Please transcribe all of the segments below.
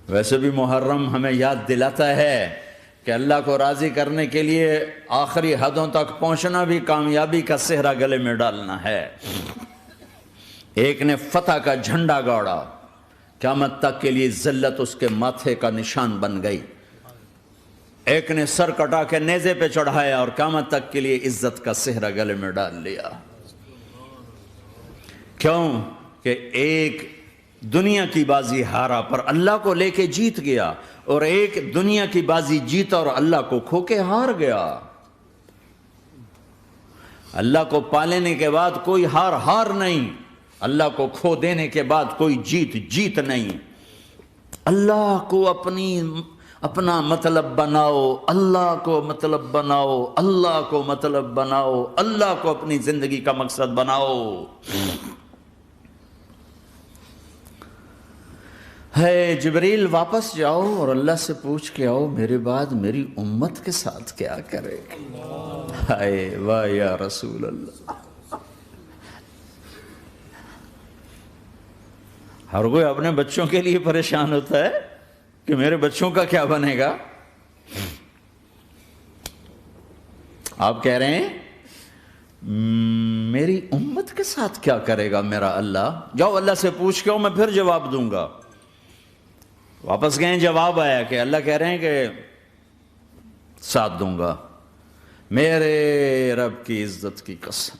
ویسے بھی محرم ہمیں یاد دلاتا ہے کہ اللہ کو راضی کرنے کے لیے آخری حدوں تک پہنچنا بھی کامیابی کا صحرا گلے میں ڈالنا ہے۔ ایک نے فتح کا جھنڈا گاڑا، قیامت تک کے لیے ذلت اس کے ماتھے کا نشان بن گئی۔ ایک نے سر کٹا کے نیزے پہ چڑھایا اور قیامت تک کے لیے عزت کا صحرا گلے میں ڈال لیا۔ کیوں کہ ایک دنیا کی بازی ہارا پر اللہ کو لے کے جیت گیا، اور ایک دنیا کی بازی جیتا اور اللہ کو کھو کے ہار گیا۔ اللہ کو پالینے کے بعد کوئی ہار نہیں، اللہ کو کھو دینے کے بعد کوئی جیت نہیں۔ اللہ کو اپنا مطلب بناؤ، اللہ کو مطلب بناؤ، اللہ کو مطلب بناؤ، اللہ کو اپنی زندگی کا مقصد بناؤ۔ ہے جبریل واپس جاؤ اور اللہ سے پوچھ کے آؤ میرے بعد میری امت کے ساتھ کیا کرے۔ ہائے واہ یا رسول اللہ۔ ہر کوئی اپنے بچوں کے لیے پریشان ہوتا ہے کہ میرے بچوں کا کیا بنے گا۔ آپ کہہ رہے ہیں میری امت کے ساتھ کیا کرے گا میرا اللہ؟ جاؤ اللہ سے پوچھ کے آؤ، میں پھر جواب دوں گا۔ واپس گئے، جواب آیا کہ اللہ کہہ رہے ہیں کہ ساتھ دوں گا، میرے رب کی عزت کی قسم،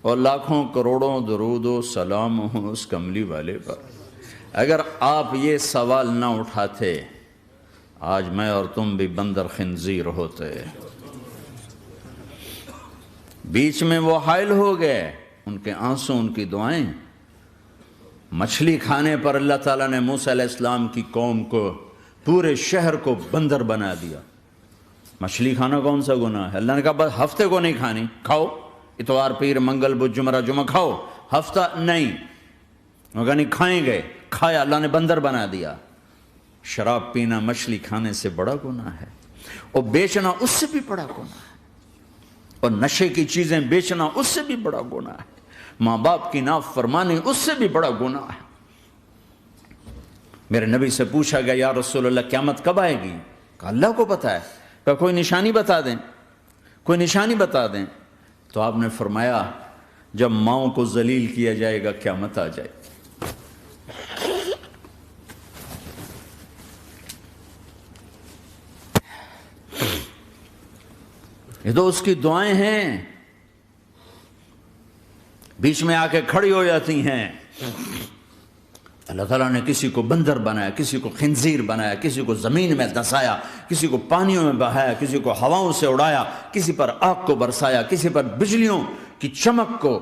اور لاکھوں کروڑوں درود و سلام ہوں اس کملی والے پر۔ اگر آپ یہ سوال نہ اٹھاتے آج میں اور تم بھی بندر خنزیر ہوتے۔ بیچ میں وہ حائل ہو گئے، ان کے آنسو، ان کی دعائیں۔ مچھلی کھانے پر اللہ تعالیٰ نے موسیٰ علیہ السلام کی قوم کو، پورے شہر کو بندر بنا دیا۔ مچھلی کھانا کون سا گناہ ہے؟ اللہ نے کہا بس ہفتے کو نہیں کھانی، کھاؤ، اتوار پیر منگل بدھ جمعہ جمعہ کھاؤ، ہفتہ نہیں۔ مگر نہیں کھائیں گے، کھایا، اللہ نے بندر بنا دیا۔ شراب پینا مچھلی کھانے سے بڑا گناہ ہے، اور بیچنا اس سے بھی بڑا گناہ ہے، اور نشے کی چیزیں بیچنا اس سے بھی بڑا گناہ ہے، ماں باپ کی نافرمانی اس سے بھی بڑا گناہ ہے۔ میرے نبی سے پوچھا گیا یا رسول اللہ قیامت کب آئے گی؟ کہا اللہ کو پتا ہے۔ کہا کوئی نشانی بتا دیں، کوئی نشانی بتا دیں۔ تو آپ نے فرمایا جب ماؤں کو ذلیل کیا جائے گا قیامت آ جائے گی۔ یہ تو اس کی دعائیں ہیں، بیچ میں آ کے کھڑی ہو جاتی ہیں۔ اللہ تعالیٰ نے کسی کو بندر بنایا، کسی کو خنزیر بنایا، کسی کو زمین میں دسایا، کسی کو پانیوں میں بہایا، کسی کو ہواؤں سے اڑایا، کسی پر آگ کو برسایا، کسی پر بجلیوں کی چمک کو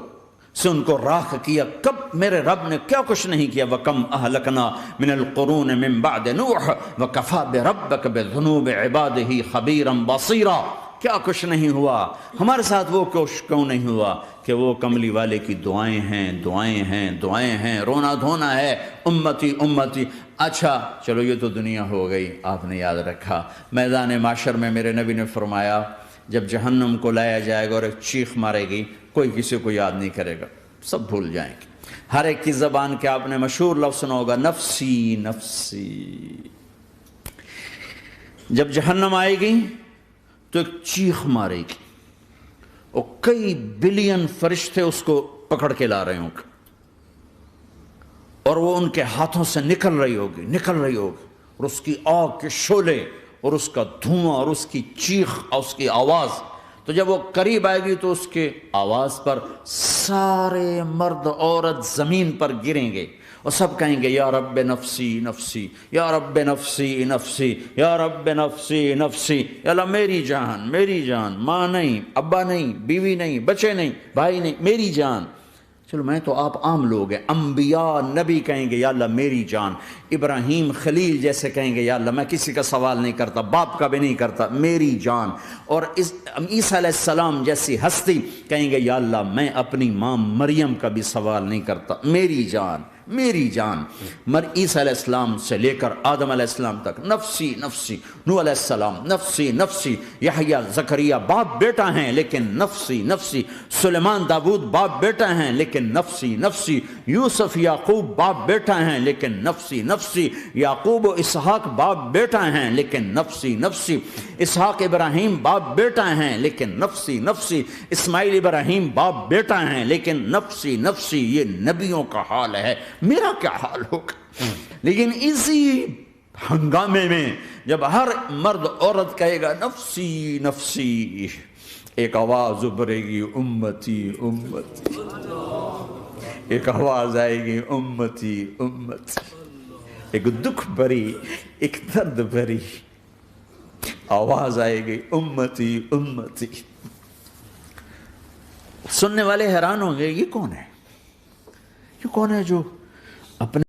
سے ان کو راکھ کیا۔ کب میرے رب نے کیا کچھ نہیں کیا۔ وَكَمْ أَهْلَكْنَا مِنَ الْقُرُونِ مِنْ بَعْدِ نُوحٍ وَكَفَى بِرَبِّكَ بِذُنُوبِ عِبَادِهِ خَبِيرًا بَصِيرًا۔ کیا کچھ نہیں ہوا ہمارے ساتھ، وہ کچھ کیوں نہیں ہوا کہ وہ کملی والے کی دعائیں ہیں، دعائیں ہیں، دعائیں ہیں، رونا دھونا ہے، امتی امتی۔ اچھا چلو یہ تو دنیا ہو گئی، آپ نے یاد رکھا۔ میدان معاشر میں میرے نبی نے فرمایا جب جہنم کو لایا جائے گا اور ایک چیخ مارے گی، کوئی کسی کو یاد نہیں کرے گا، سب بھول جائیں گے۔ ہر ایک کی زبان کے آپ نے مشہور لفظ سنا ہوگا نفسی نفسی۔ جب جہنم آئے گی تو ایک چیخ مارے گی، اور کئی بلین فرشتے اس کو پکڑ کے لا رہے ہوں گے، اور وہ ان کے ہاتھوں سے نکل رہی ہوگی، اور اس کی آگ کے شعلے اور اس کا دھواں اور اس کی چیخ اور اس کی آواز۔ تو جب وہ قریب آئے گی تو اس کے آواز پر سارے مرد عورت زمین پر گریں گے، اور سب کہیں گے یا رب نفسی نفسی، یا رب نفسی نفسی، یا رب نفسی نفسی۔ یا اللہ میری جان، میری جان، ماں نہیں، ابا نہیں، بیوی نہیں، بچے نہیں، بھائی نہیں، میری جان۔ چلو میں تو آپ عام لوگ ہیں، انبیاء نبی کہیں گے یا اللہ میری جان، ابراہیم خلیل جیسے کہیں گے یا اللہ میں کسی کا سوال نہیں کرتا، باپ کا بھی نہیں کرتا، میری جان، اور عیسیٰ علیہ السلام جیسی ہستی کہیں گے یا اللہ میں اپنی ماں مریم کا بھی سوال نہیں کرتا، میری جان، میری جان. مر عیسیٰ علیہ السلام سے لے کر آدم علیہ السلام تک نفسی نفسی. نوح علیہ السلام نفسی نفسی. یحییٰ زکریا باپ بیٹا ہیں لیکن نفسی نفسی. سلیمان داود باپ بیٹا ہیں لیکن نفسی نفسی. یوسف یعقوب باپ بیٹا ہیں لیکن نفسی نفسی. یعقوب و اسحاق باپ بیٹا ہیں لیکن نفسی نفسی. اسحاق ابراہیم باپ بیٹا ہیں لیکن نفسی نفسی. اسماعیل ابراہیم باپ بیٹا ہیں لیکن نفسی نفسی. یہ نبیوں کا حال ہے، میرا کیا حال ہوگا؟ لیکن اسی ہنگامے میں جب ہر مرد عورت کہے گا نفسی نفسی، ایک آواز ابھرے گی امتی امتی. ایک آواز آئے گی امتی امتی. ایک دکھ بھری، ایک درد بھری آواز آئے گی امتی امتی. سننے والے حیران ہوں گے یہ کون ہے؟ یہ کون ہے جو اپنے